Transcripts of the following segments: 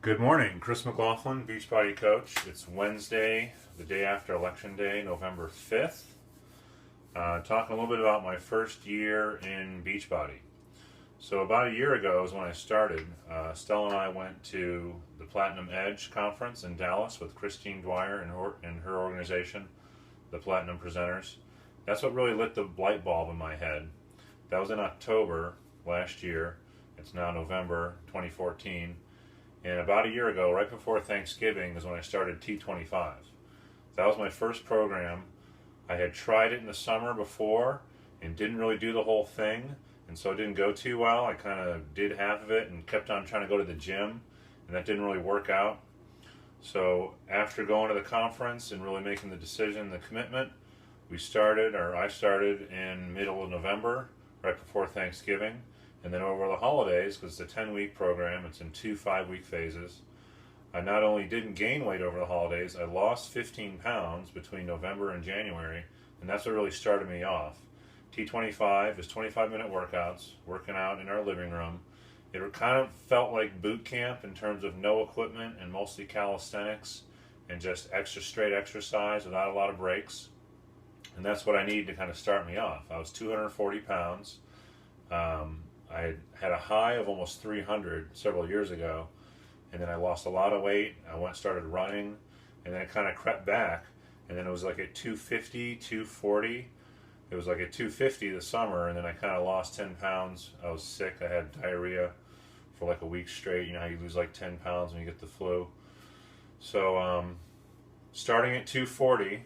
Good morning, Chris McLaughlin, Beachbody Coach. It's Wednesday, the day after Election Day, November 5th. Talking a little bit about my first year in Beachbody. So about a year ago is when I started. Stella and I went to the Platinum Edge conference in Dallas with Christine Dwyer and her organization, the Platinum Presenters. That's what really lit the light bulb in my head. That was in October last year. It's now November 2014. And about a year ago, right before Thanksgiving, is when I started T25. That was my first program. I had tried it in the summer before and didn't really do the whole thing, and so it didn't go too well. I kind of did half of it and kept on trying to go to the gym, and that didn't really work out. So after going to the conference and really making the decision, the commitment, I started in middle of November, right before Thanksgiving. And then over the holidays, because it's a 10-week program, it's in 2 5-week phases, I not only didn't gain weight over the holidays, I lost 15 pounds between November and January, and that's what really started me off. T25 is 25-minute workouts, working out in our living room. It kind of felt like boot camp in terms of no equipment and mostly calisthenics and just straight exercise without a lot of breaks. And that's what I needed to kind of start me off. I was 240 pounds. I had a high of almost 300 several years ago, and then I lost a lot of weight. I started running, and then it kind of crept back, and then it was like at 250, 240. It was like at 250 this summer, and then I kind of lost 10 pounds. I was sick. I had diarrhea for like a week straight. You know how you lose like 10 pounds when you get the flu. So starting at 240,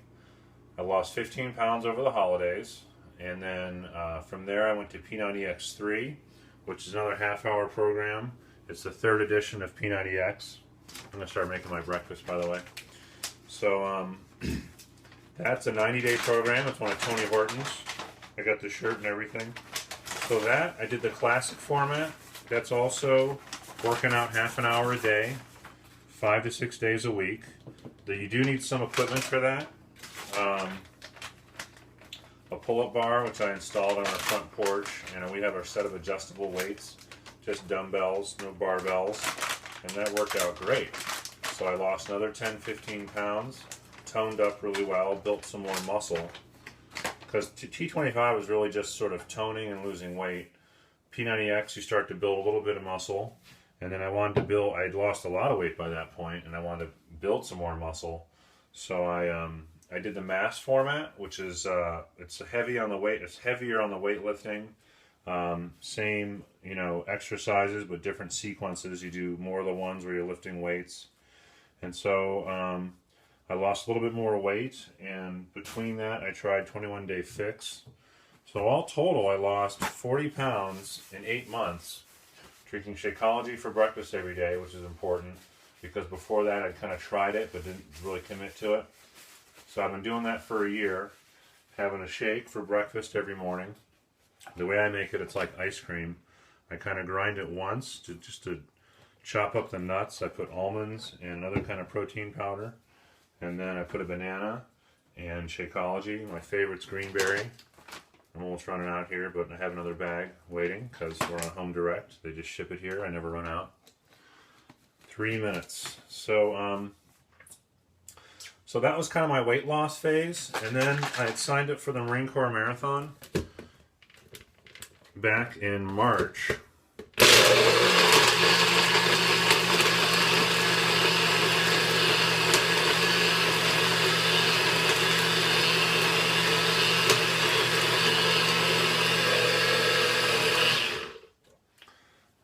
I lost 15 pounds over the holidays, and then from there I went to P90X3, which is another half-hour program. It's the third edition of P90X. I'm going to start making my breakfast, by the way. So that's a 90-day program. It's one of Tony Horton's. I got the shirt and everything. So that, I did the classic format. That's also working out half an hour a day, 5 to 6 days a week. You do need some equipment for that. A pull-up bar, which I installed on our front porch, and we have our set of adjustable weights, just dumbbells, no barbells, and that worked out great. So I lost another 10-15 pounds, toned up really well, built some more muscle, because T25 was really just sort of toning and losing weight. P90X, you start to build a little bit of muscle, and then I'd lost a lot of weight by that point, and I wanted to build some more muscle, so I did the mass format, which is it's heavier on the weightlifting. Same, exercises, but different sequences. You do more of the ones where you're lifting weights. And so I lost a little bit more weight, and between that I tried 21-day fix. So all total I lost 40 pounds in 8 months, drinking Shakeology for breakfast every day, which is important, because before that I'd kind of tried it but didn't really commit to it. So I've been doing that for a year, having a shake for breakfast every morning. The way I make it, it's like ice cream. I kind of grind it once just to chop up the nuts. I put almonds and another kind of protein powder. And then I put a banana and Shakeology. My favorite's green berry. I'm almost running out here, but I have another bag waiting because we're on Home Direct. They just ship it here. I never run out. 3 minutes. So that was kind of my weight loss phase, and then I had signed up for the Marine Corps Marathon back in March.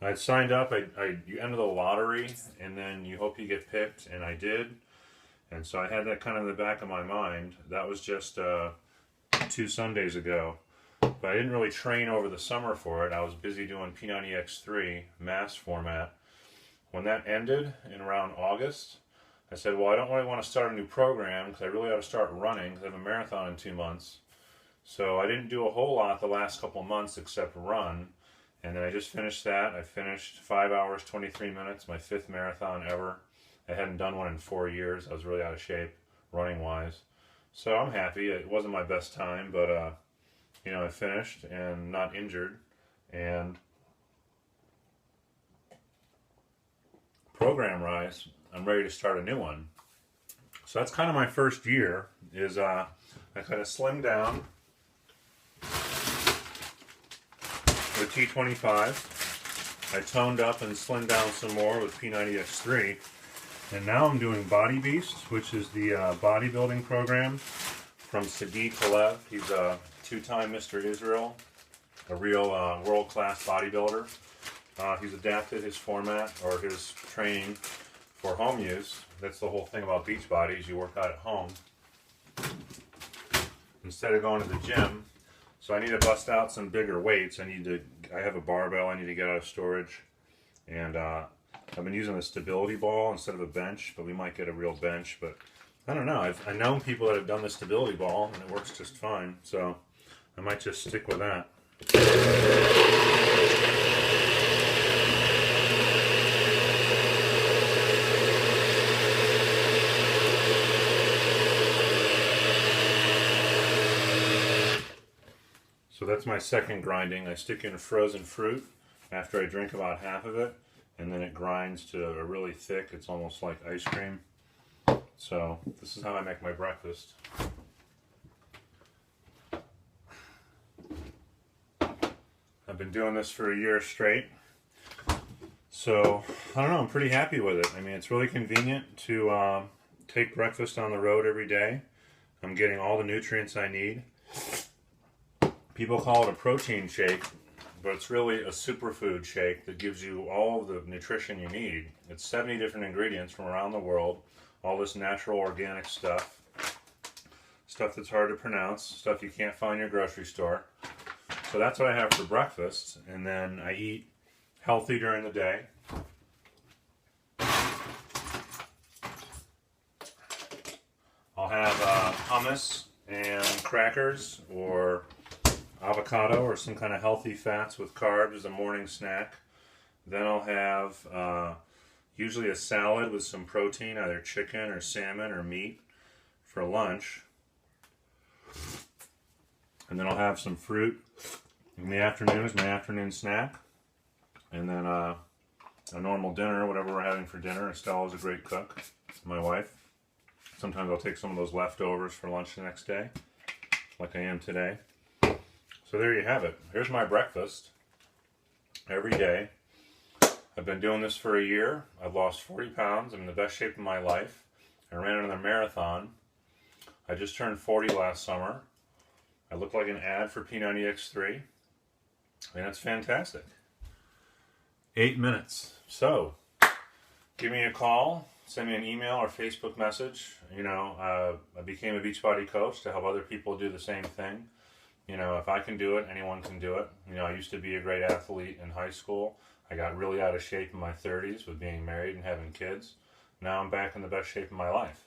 I signed up, you enter the lottery, and then you hope you get picked, and I did. And so I had that kind of in the back of my mind. That was just 2 Sundays ago. But I didn't really train over the summer for it. I was busy doing P90X3 mass format. When that ended in around August, I said, well, I don't really want to start a new program because I really ought to start running because I have a marathon in 2 months. So I didn't do a whole lot the last couple of months except run. And then I just finished that. I finished 5 hours, 23 minutes, my 5th marathon ever. I hadn't done one in 4 years. I was really out of shape, running-wise. So I'm happy. It wasn't my best time, but I finished and not injured. And program rise, I'm ready to start a new one. So that's kind of my first year, is I kind of slimmed down with T25. I toned up and slimmed down some more with P90X3. And now I'm doing Body Beast, which is the bodybuilding program from Sadiq Kalev. He's a two-time Mr. Israel, a real world-class bodybuilder. He's adapted his format or his training for home use. That's the whole thing about Beachbody, is you work out at home instead of going to the gym. So I need to bust out some bigger weights. I have a barbell I need to get out of storage, and I've been using a stability ball instead of a bench, but we might get a real bench. But I don't know. I've known people that have done the stability ball and it works just fine, so I might just stick with that. So that's my second grinding. I stick in frozen fruit after I drink about half of it, and then it grinds to a really thick, it's almost like ice cream. So this is how I make my breakfast. I've been doing this for a year straight. So, I don't know, I'm pretty happy with it. I mean, it's really convenient to take breakfast on the road every day. I'm getting all the nutrients I need. People call it a protein shake, but it's really a superfood shake that gives you all of the nutrition you need. It's 70 different ingredients from around the world, all this natural organic stuff, stuff that's hard to pronounce, stuff you can't find in your grocery store. So that's what I have for breakfast, and then I eat healthy during the day. I'll have hummus and crackers, or avocado, or some kind of healthy fats with carbs as a morning snack. Then I'll have usually a salad with some protein, either chicken or salmon or meat, for lunch. And then I'll have some fruit in the afternoon as my afternoon snack. And then a normal dinner, whatever we're having for dinner. Estelle is a great cook, my wife. Sometimes I'll take some of those leftovers for lunch the next day, like I am today. So there you have it. Here's my breakfast every day. I've been doing this for a year. I've lost 40 pounds. I'm in the best shape of my life. I ran another marathon. I just turned 40 last summer. I look like an ad for P90X3. And it's fantastic. 8 minutes. So, give me a call. Send me an email or Facebook message. You know, I became a Beachbody coach to help other people do the same thing. You know, if I can do it, anyone can do it. You know, I used to be a great athlete in high school. I got really out of shape in my 30s with being married and having kids. Now I'm back in the best shape of my life.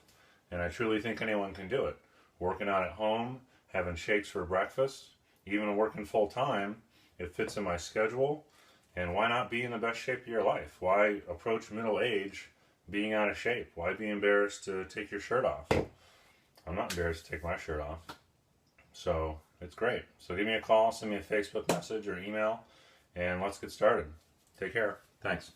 And I truly think anyone can do it. Working out at home, having shakes for breakfast, even working full time, it fits in my schedule. And why not be in the best shape of your life? Why approach middle age being out of shape? Why be embarrassed to take your shirt off? I'm not embarrassed to take my shirt off. So it's great. So give me a call, send me a Facebook message or email, and let's get started. Take care. Thanks.